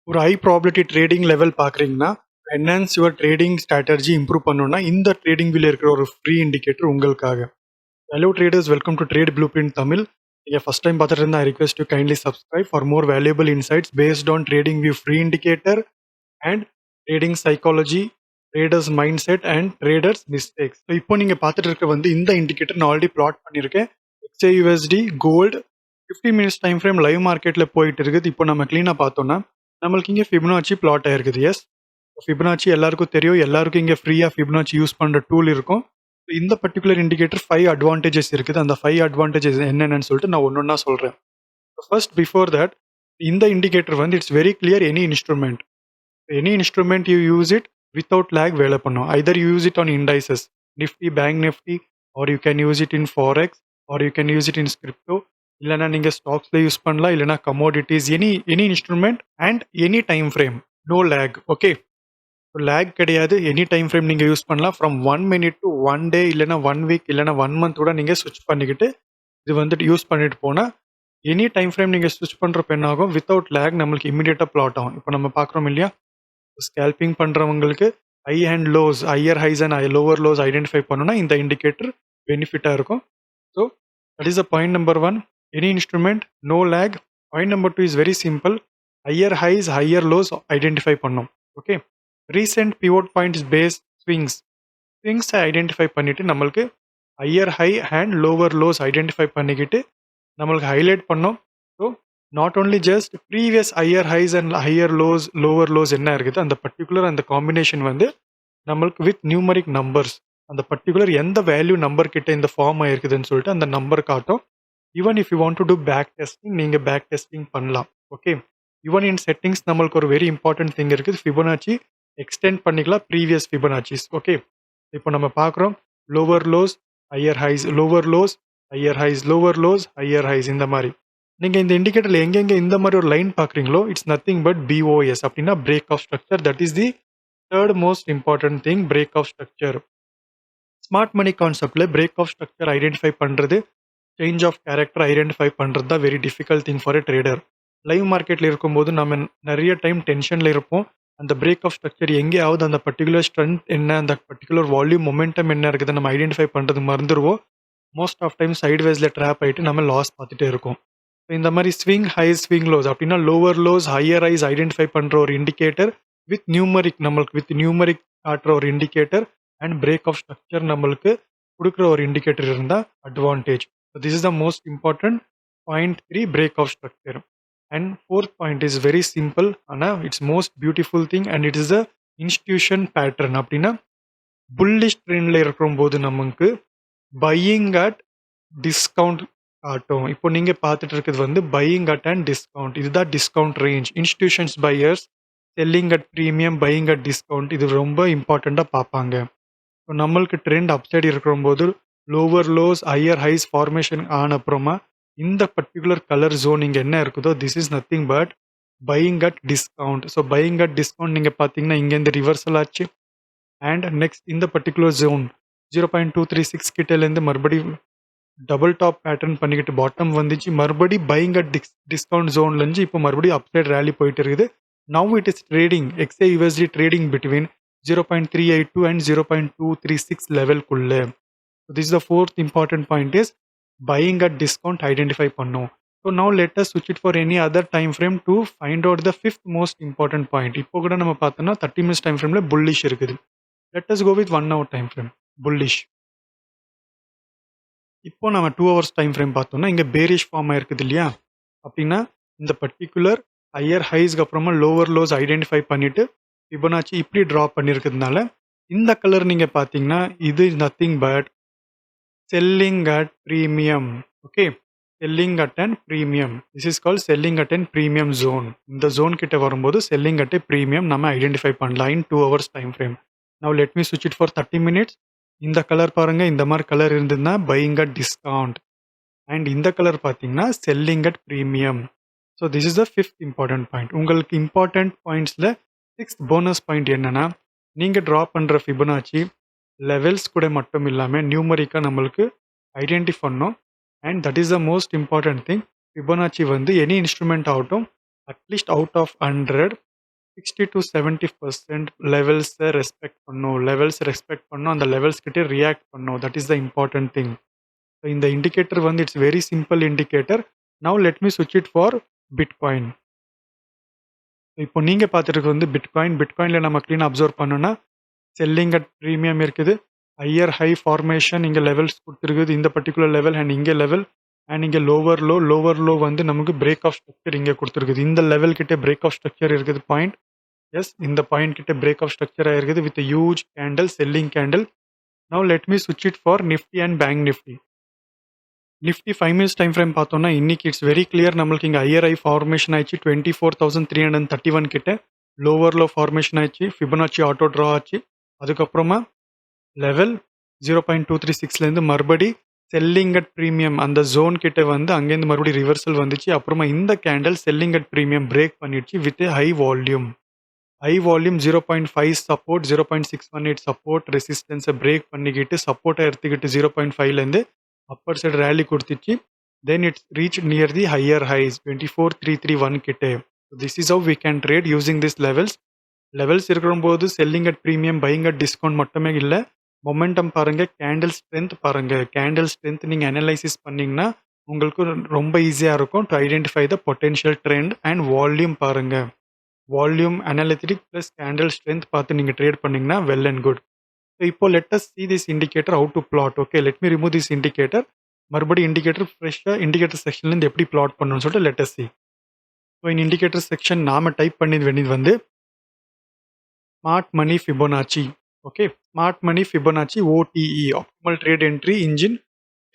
ஒரு high probability trading level பார்க்குறீங்கன்னா, enhance your trading strategy improve பண்ணணும்னா, இந்த ட்ரேடிங் வியூல இருக்கிற ஒரு ஃப்ரீ இண்டிகேட்டர் உங்களுக்காக. Hello traders, welcome to trade blue print Tamil. நீங்க ஃபர்ஸ்ட் டைம் பார்த்துட்டு இருந்தா, I request you kindly subscribe for more valuable insights based on trading view free indicator and trading psychology, traders mind set and traders mistakes. So இப்போ நீங்க பார்த்துட்டு இருக்க வந்து இந்த indicator நான் ஆல்ரெடி பிளாட் பண்ணியிருக்கேன். XAUSD gold 15 minutes time frame live மார்க்கெட்டில் போயிட்டு இருக்குது. இப்போ நம்ம க்ளீனாக பார்த்தோம்னா நம்மளுக்கு இங்கே ஃபிபனாச்சி பிளாட் ஆயிருக்குது. எஸ், ஃபிபனாச்சி எல்லாருக்கும் தெரியும், எல்லாருக்கும் இங்கே ஃப்ரீயாக ஃபிபனாச்சி யூஸ் பண்ணுற டூல் இருக்கும். இந்த பர்டிகுலர் இண்டிகேட்டர் 5 அட்வான்டேஜஸ் இருக்குது. அந்த 5 அட்வான்டேஜஸ் என்னென்னு சொல்லிட்டு நான் ஒன்று ஒன்றா சொல்கிறேன். ஃபர்ஸ்ட் பிஃபோர் தட், இந்த இண்டிகேட்டர் வந்து it's very clear. Any instrument you use it without lag வேலை பண்ணும். Either you use it on indices, Nifty, bank Nifty, or you can use it in forex, or you can use it in crypto, இல்லைனா நீங்கள் ஸ்டாக்ஸில் use பண்ணலாம், இல்லைனா commodities, any instrument and any time frame, no lag. Okay, lag கிடையாது. Any time frame நீங்கள் use பண்ணலாம். From 1 minute to 1 டே, இல்லைனா 1 week, இல்லைனா 1 மந்த் கூட நீங்கள் ஸ்விட்ச் பண்ணிக்கிட்டு இது வந்துட்டு யூஸ் பண்ணிட்டு போனால் எனி டைம் ஃப்ரேம் நீங்கள் ஸ்விட்ச் பண்ணுறப்ப என்ன ஆகும், வித்தவுட் லேக் நம்மளுக்கு இமீடியட்டாக பிளாட் ஆகும். இப்போ நம்ம பார்க்குறோம் இல்லையா, ஸ்கேல்பிங் பண்ணுறவங்களுக்கு high and lows, higher highs and lower lows identify பண்ணணும்னா இந்த இண்டிகேட்டர் பெனிஃபிட்டாக இருக்கும். So that is the point number 1. Any instrument, no lag. Point number 2 is very simple. Higher highs, higher lows identify பண்ணோம். Okay, recent pivot points base ஸ்விங்ஸை identify பண்ணிவிட்டு நம்மளுக்கு higher high and lower lows identify பண்ணிக்கிட்டு நம்மளுக்கு highlight பண்ணோம். So not only just previous higher highs and higher lows, lower lows என்ன இருக்குது அந்த பர்டிகுலர் அந்த காம்பினேஷன் வந்து நம்மளுக்கு வித் நியூமரிக் நம்பர்ஸ், அந்த பர்டிகுலர் எந்த வேல்யூ நம்பர் கிட்ட இந்த ஃபார்ம் ஆயிருக்குதுன்னு சொல்லிட்டு அந்த நம்பர் காட்டும். Even if you want to do back testing, நீங்கள் பேக் டெஸ்டிங் பண்ணலாம். ஓகே, ஈவன் இன் செட்டிங்ஸ் நம்மளுக்கு ஒரு வெரி இம்பார்ட்டன்ட் திங் இருக்குது. ஃபிபனாச்சி எக்ஸ்டெண்ட் பண்ணிக்கலாம் ப்ரீவியஸ் ஃபிபனாச்சிஸ். ஓகே, இப்போ நம்ம பார்க்குறோம் lower lows, higher highs, lower lows, higher highs, lower lows, higher highs. இந்த மாதிரி நீங்கள் இந்த இண்டிகேட்டரில் எங்கெங்கே இந்த மாதிரி ஒரு லைன் பார்க்குறீங்களோ இட்ஸ் நத்திங் பட் BOS, அப்படின்னா break of structure. That is the third most important thing, break of structure. Smart money கான்செப்டில் பிரேக் ஆஃப் ஸ்ட்ரக்சர் ஐடென்டிஃபை பண்ணுறது, சேஞ்ச் ஆஃப் கேரக்டர் ஐடென்டிஃபை பண்ணுறது தான் very difficult thing for a trader. Live மார்க்கெட்டில் இருக்கும்போது நம்ம நிறைய time டென்ஷனில் இருப்போம். அந்த பிரேக் ஆஃப் ஸ்ட்ரக்சர் எங்கேயாவது அந்த பர்டிகுலர் ஸ்ட்ரென்த் என்ன, அந்த பர்டிகுலர் வால்யூம் மொமெண்டம் என்ன இருக்குது நம்ம ஐடென்டிஃபை பண்ணுறது மறந்துடுவோம். மோஸ்ட் ஆஃப் டைம் சைட்வேஸில் ட்ராப் ஆகிட்டு நம்ம லாஸ் பார்த்துட்டே இருக்கோம். இந்த மாதிரி ஸ்விங் ஹைஸ், ஸ்விங் லோஸ் அப்படின்னா lower lows, higher highs identify பண்ணுற ஒரு இண்டிகேட்டர் வித் நியூமரிக், நம்மளுக்கு வித் நியூமரிக் காட்டுற ஒரு indicator and break of structure நம்மளுக்கு கொடுக்குற ஒரு இண்டிகேட்டர் இருந்தால் advantage. So this is the most important point 3, break of structure. And fourth point is very simple, ஆனால் it's most beautiful thing and it is a institution pattern. அப்படின்னா bullish ட்ரெண்டில் இருக்கும்போது நமக்கு buying at discount காட்டும். இப்போ நீங்கள் பார்த்துட்டு இருக்கிறது வந்து பையிங் அட் அண்ட் டிஸ்கவுண்ட். இதுதான் discount range. Institutions buyers selling at premium, buying at discount, இது ரொம்ப இம்பார்ட்டண்ட்டாக பார்ப்பாங்க. ஸோ நம்மளுக்கு ட்ரெண்ட் அப்சைட் இருக்கும்போது lower lows, higher highs formation ஆன அப்புறமா இந்த பர்டிகுலர் கலர் ஜோன் இங்கே என்ன இருக்குதோ this is nothing but buying at discount. So buying at discount நீங்கள் பார்த்தீங்கன்னா இங்கேருந்து ரிவர்சல் ஆச்சு. அண்ட் நெக்ஸ்ட் இந்த பர்டிகுலர் ஜோன் 0.236 கிட்டேருந்து மறுபடியும் டபுள் டாப் பேட்டர்ன் பண்ணிக்கிட்டு பாட்டம் வந்துச்சு. மறுபடியும் பையிங் அட் டிஸ்கவுண்ட் ஜோன்லேருந்து இப்போ மறுபடியும் அப்சைட் ரேலி போயிட்டு இருக்குது. Now it is trading, XAUSD trading between 0.382 and 0.236 லெவல்குள்ளே. This is the fourth important point is buying at discount identify பண்ணும். ஸோ நவ் லெட் அஸ் ஸ்விட்ச் it for any other time frame to find out the fifth most important point. இப்போ கூட நம்ம பார்த்தோம்னா 30 minutes time ஃப்ரேமில் bullish இருக்குது. Let us go with 1 hour time frame bullish. இப்போ நம்ம 2 hours டைம் ஃப்ரேம் பார்த்தோம்னா இங்கே பேரிஷ் ஃபார்ம் ஆயிருக்குது இல்லையா, அப்படின்னா இந்த பர்டிகுலர் ஹையர் ஹைஸ்க்கு அப்புறமா லோவர் லோஸ் ஐடென்டிஃபை பண்ணிட்டு ஃபிபனாச்சி இப்படி ட்ராப் பண்ணியிருக்கிறதுனால இந்த கலர் நீங்கள் பார்த்தீங்கன்னா இது nothing but selling at premium. Okay, selling at and premium, this is call selling at and premium zone. இந்த ஜோன் கிட்ட வரும்போது செல்லிங் அட் ப்ரீமியம் நம்ம ஐடென்டிஃபை பண்ணலாம் in 2 hours time frame. Now let me ஸ்விட்ச் it for 30 minutes. இந்த colour பாருங்க, இந்த மாதிரி கலர் இருந்ததுன்னா பையிங் அட் டிஸ்கவுண்ட் அண்ட் இந்த கலர் பார்த்தீங்கன்னா selling at premium. So this is the fifth important point. உங்களுக்கு இம்பார்ட்டன்ட் பாயிண்ட்ஸில் 6th போனஸ் பாயிண்ட் என்னன்னா, நீங்கள் ட்ரா பண்ணுற ஃபிபனாச்சி லெவல்ஸ் கூட மட்டும் இல்லாமல் நியூமரிக்காக நம்மளுக்கு ஐடென்டிஃபை பண்ணணும். And that is the most important thing. Fibonacci வந்து எனி இன்ஸ்ட்ருமெண்ட் ஆகட்டும் அட்லீஸ்ட் அவுட் ஆஃப் 100 60 to 70% லெவல்ஸை ரெஸ்பெக்ட் பண்ணும். லெவல்ஸ் ரெஸ்பெக்ட் பண்ணும். அந்த லெவல்ஸ் கிட்ட ரியாக்ட் பண்ணும். That is the important thing. இந்த இண்டிகேட்டர் வந்து it's very simple indicator. Now let me ஸ்விட்ச் இட் ஃபார் பிட்காயின். இப்போ நீங்க பார்த்துட்டு வந்து பிட்காயின். பிட்காயின்ல நம்ம க்ளீனாக அப்சர்வ் பண்ணோம்னா செல்லிங் அட் ப்ரீமியம் இருக்குது. ஹையர் ஹை ஃபார்மேஷன் இங்கே லெவல்ஸ் கொடுத்துருக்குது. இந்த பர்டிகுலர் லெவல் அண்ட் இங்கே லெவல் அண்ட் இங்கே லோவர் லோ வந்து நமக்கு பிரேக் ஆஃப் ஸ்ட்ரக்சர் இங்கே கொடுத்துருக்குது. இந்த லெவல் கிட்ட பிரேக் ஆஃப் ஸ்ட்ரக்சர் இருக்குது பாயிண்ட். எஸ், இந்த பாயிண்ட் கிட்ட பிரேக் ஆஃப் ஸ்ட்ரக்சர் ஆயிருக்குது with huge candle, selling candle. Now let me ஸ்விட்ச் it for Nifty and bank Nifty. Nifty 5 minutes time frame பார்த்தோம்னா இன்னைக்கு இட்ஸ் வெரி கிளியர். நம்மளுக்கு இங்கே ஹையர் ஐ formation ஆயிடுச்சு 24,331 கிட்ட. லோவர் லோ ஃபார்மேஷன் ஆயிடுச்சு. ஃபிபனாச்சி ஆட்டோ ட்ரா ஆச்சு. அதுக்கப்புறமா லெவல் 0.236லேருந்து மறுபடி செல்லிங் அட் ப்ரீமியம் அந்த ஜோன் கிட்ட வந்து அங்கேருந்து மறுபடியும் ரிவர்சல் வந்துச்சு. அப்புறமா இந்த candle selling at premium break பண்ணிடுச்சு with high volume. High volume 0.5 support, 0.618 support ரெசிஸ்டன்ஸை பிரேக் பண்ணிக்கிட்டு சப்போர்ட்டை எடுத்துக்கிட்டு 0.5லேருந்து அப்பர் சைடு ரேலி கொடுத்துச்சு. Then it's reach near the higher highs 24,331 கிட்டே. This is how we can trade using this levels. Levels இருக்கிறபோது selling at premium, buying at discount மட்டுமே இல்லை. மொமெண்டம் பாருங்கள், கேண்டில் ஸ்ட்ரென்த் பாருங்கள். கேண்டில் ஸ்ட்ரென்த் நீங்கள் analysis பண்ணிங்கன்னா உங்களுக்கு ரொம்ப ஈஸியாக இருக்கும் to identify the potential trend. And volume பாருங்கள். Volume analytic plus candle strength பார்த்து நீங்கள் ட்ரேட் பண்ணிங்கன்னா வெல் அண்ட் குட். ஸோ இப்போ let us see this indicator how to plot. Okay, let me remove this indicator. மறுபடியும் indicator ஃப்ரெஷ்ஷாக indicator செக்ஷன்லேருந்து எப்படி plot பண்ணணும்னு சொல்லிட்டு லெட் அஸ் see. ஸோ இந்த இண்டிகேட்டர் செக்ஷன் நாம் டைப் பண்ணி வேண்டியது வந்து smart money Fibonacci. Okay, smart money Fibonacci OTE, optimal trade entry engine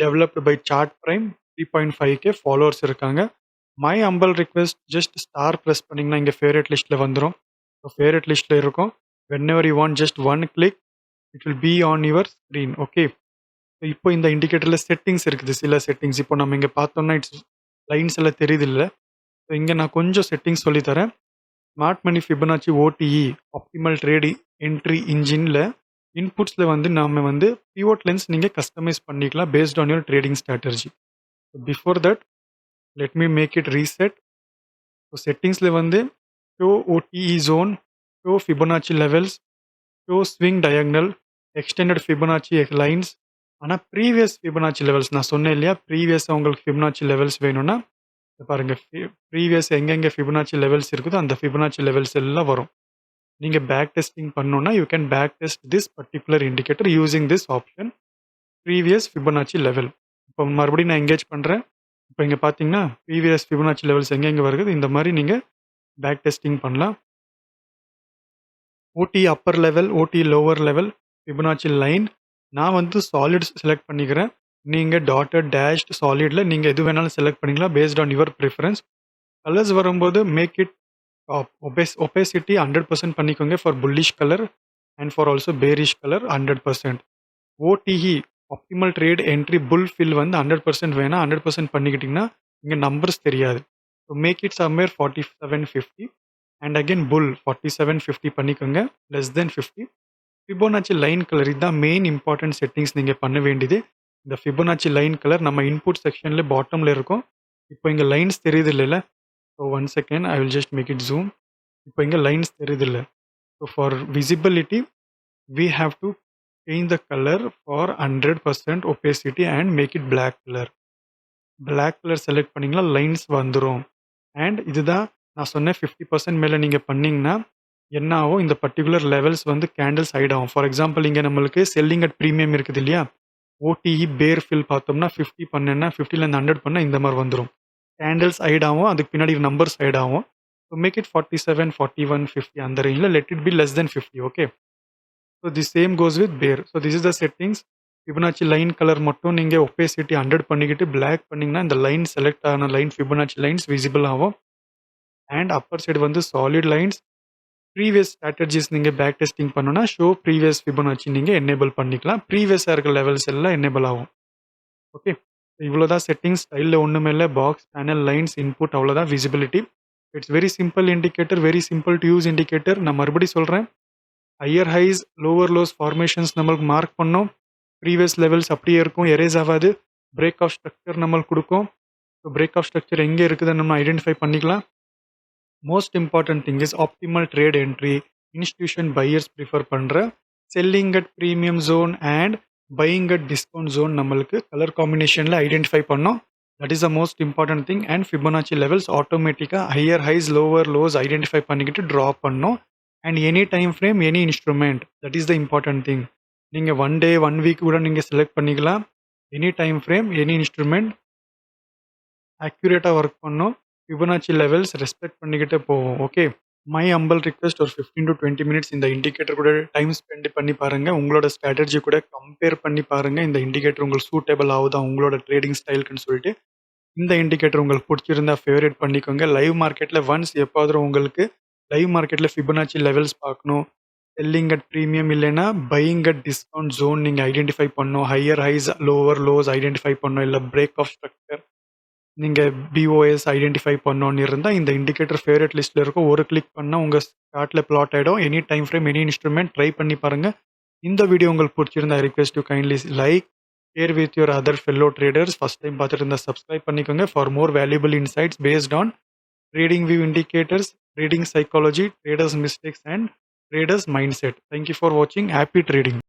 developed by chart prime. 3.5K followers இருக்காங்க. My humble request, just star press பண்ணிங்கன்னா இங்கே favourite லிஸ்ட்டில் வந்துடும். ஸோ ஃபேவரட் லிஸ்ட்டில் இருக்கும். whenever you want just one click it will be on your screen. Okay, இப்போ இந்த இண்டிகேட்டரில் settings இருக்குது. சில செட்டிங்ஸ் இப்போ நம்ம இங்கே பார்த்தோம்னா இட்ஸ் லைன்ஸ் எல்லாம் தெரியுது இல்லை. ஸோ இங்கே நான் கொஞ்சம் செட்டிங்ஸ் சொல்லித்தரேன். Smart money Fibonacci OTE, optimal trade entry இன்ஜினில் இன்புட்ஸில் வந்து நாம் வந்து பிவோட் லென்ஸ் நீங்கள் கஸ்டமைஸ் பண்ணிக்கலாம் based on your trading strategy. Before that let me make it reset. So செட்டிங்ஸில் வந்து show OTE zone, show Fibonacci levels, show swing diagonal, extended Fibonacci lines. ஆனால் ப்ரீவியஸ் ஃபிபனாச்சி லெவல்ஸ் நான் சொன்னேன் இல்லையா, ப்ரீவியஸாக உங்களுக்கு ஃபிபனாச்சி லெவல்ஸ் வேணும்னா பாருங்கள். ப்ரீவியஸ் எங்கெங்கே ஃபிபனாச்சி லெவல்ஸ் இருக்குதோ அந்த ஃபிபனாச்சி லெவல்ஸ் எல்லாம் வரும். நீங்கள் பேக் டெஸ்டிங் பண்ணணுன்னா you can back test this particular indicator using this option previous Fibonacci level. இப்போ மறுபடியும் நான் எங்கேஜ் பண்ணுறேன். இப்போ இங்கே பார்த்தீங்கன்னா ப்ரீவியஸ் ஃபிபனாச்சி லெவல்ஸ் எங்கெங்கே வருது, இந்த மாதிரி நீங்கள் பேக் டெஸ்டிங் பண்ணலாம். OTE upper level, OTE lower level, Fibonacci line. நான் வந்து சாலிட்ஸ் செலக்ட் பண்ணிக்கிறேன். நீங்கள் டாட்டட் டேஷ்ட் சாலிடில் நீங்கள் எது வேணாலும் செலக்ட் பண்ணிக்கலாம் based on your preference. Colours வரும்போது மேக் இட் ஒபேசிட்டி 100% பண்ணிக்கோங்க for bullish colour and for also bearish colour 100%. OTE optimal trade entry full fill வந்து 100% வேணாம். 100% பண்ணிக்கிட்டிங்கன்னா இங்கே நம்பர்ஸ் தெரியாது. So make it somewhere 4750 and again full 4750 பண்ணிக்கோங்க, less than 50. Fibonacci line colour இதுதான் main important settings நீங்கள் பண்ண வேண்டியது. இந்த ஃபிபோனாச்சி லைன் கலர் நம்ம இன்புட் செக்ஷனில் பாட்டமில் இருக்கும். இப்போ இங்கே லைன்ஸ் தெரியுது இல்லைல்ல. So 1 second, I will just make it zoom. இப்போ இங்கே லைன்ஸ் தெரியுது இல்லை. So for visibility we have to change the color for 100% opacity and make it black color. black color select பண்ணிங்கன்னா லைன்ஸ் வந்துடும். அண்ட் இதுதான் நான் சொன்னேன் 50% மேலே நீங்கள் பண்ணிங்கன்னா என்ன ஆகும், இந்த பர்டிகுலர் லெவல்ஸ் வந்து கேண்டில்ஸ் சைட் ஆகும். ஃபார் எக்ஸாம்பிள் இங்கே நம்மளுக்கு செல்லிங் அட் ப்ரீமியம் இருக்குது இல்லையா, OTE பேர் ஃபில் பார்த்தோம்னா 50 பண்ணேன்னா 50லேருந்து 100 பண்ணால் இந்த மாதிரி வந்துடும். கேண்டில்ஸ் சைட் ஆகும், அதுக்கு பின்னாடி நம்பர் சைட் ஆகும். ஸோ மேக் இட் 47, 41, 50 அந்த ரேஞ்சில். Let it be less than 50. Okay, so the same goes with bear. So this is the settings. Fibonacci line colour மட்டும் நீங்கள் ஒப்பேசிட்டி 100 பண்ணிக்கிட்டு பிளாக் பண்ணிங்கன்னா இந்த லைன் செலக்ட் ஆன லைன் ஃபிபனாச்சி லைன்ஸ் விசிபிள் ஆகும். And upper side வந்து solid lines. Previous strategies நீங்கள் back testing பண்ணணும்னா ஷோ ப்ரீவியஸ் ஃபிபனாச்சி நீங்கள் எனேபிள் பண்ணிக்கலாம். ப்ரீவியஸாக இருக்கிற லெவல்ஸ் எல்லாம் எனேபிள் ஆகும். ஓகே, இவ்வளோதான் செட்டிங்ஸ். ஸ்டைலில் ஒன்றுமே இல்லை. பாக்ஸ், பேனல், லைன்ஸ், இன்புட், அவ்வளோதான் visibility. It's very simple indicator, very simple to use indicator. நான் மறுபடியும் சொல்கிறேன், higher highs lower lows formations நம்மளுக்கு மார்க் பண்ணோம். ப்ரீவியஸ் லெவல்ஸ் அப்படியே இருக்கும், எரேஸ் ஆகாது. பிரேக் ஆஃப் ஸ்ட்ரக்சர் நம்மளுக்கு கொடுக்கும். ஸோ பிரேக் ஆஃப் ஸ்ட்ரக்சர் எங்கே இருக்குதுன்னு நம்ம ஐடென்டிஃபை பண்ணிக்கலாம். Most important thing is optimal trade entry. Institution buyers prefer பண்ணுற selling at premium zone and buying at discount zone நம்மளுக்கு கலர் காம்பினேஷனில் ஐடென்டிஃபை பண்ணோம். That is the most important thing. And Fibonacci levels ஆட்டோமேட்டிக்காக higher highs lower lows identify பண்ணிக்கிட்டு draw பண்ணோம். And any time frame any instrument, that is the important thing. நீங்கள் 1 day 1 week கூட நீங்கள் select பண்ணிக்கலாம். Any time frame any instrument அக்யூரேட்டாக work பண்ணோம். Fibonacci levels respect பண்ணிக்கிட்டே போவோம். ஓகே, மை ஹம்பிள் ரிக்வெஸ்ட் ஒரு 15 to 20 minutes இந்த இண்டிகேட்டர் கூட டைம் ஸ்பெண்ட் பண்ணி பாருங்கள். உங்களோட ஸ்ட்ராட்டஜி கூட கம்பேர் பண்ணி பாருங்கள். இந்த இண்டிகேட்டர் உங்களுக்கு சூட்டபிள் ஆகுதா உங்களோட ட்ரேடிங் ஸ்டைலுக்குன்னு சொல்லிட்டு. இந்த இண்டிகேட்டர் உங்களுக்கு பிடிச்சிருந்தா ஃபேவரேட் பண்ணிக்கோங்க. லைவ் மார்க்கெட்டில் ஒன்ஸ் எப்போதும் உங்களுக்கு லைவ் மார்க்கெட்டில் ஃபிபனாச்சி லெவல்ஸ் பார்க்கணும். செல்லிங் அட் ப்ரீமியம் இல்லைன்னா பையிங் அட் டிஸ்கவுண்ட் ஜோன் நீங்கள் ஐடென்டிஃபை பண்ணணும். Higher highs lower lows identify பண்ணணும். இல்லை பிரேக் ஆஃப் ஸ்ட்ரக்சர் நீங்கள் பிஓஎஸ் ஐடென்டிஃபை பண்ணோன்னு இருந்தால் இந்த இண்டிகேட்டர் ஃபேவரட் லிஸ்ட்டில் இருக்கும். ஒரு கிளிக் பண்ணால் உங்கள் ஸ்டார்ட்டில் பிளாட் ஆகிடும். Any time frame any instrument try பண்ணி பாருங்கள். இந்த வீடியோ உங்களுக்கு பிடிச்சிருந்தா request you kindly like, share with your other fellow traders. First time பார்த்துட்டு இருந்தால் சப்ஸ்கிரைப் பண்ணிக்கோங்க for more valuable insights based on trading view indicators, trading psychology, traders mistakes and traders mindset. Thank you for வாட்சிங். Happy trading.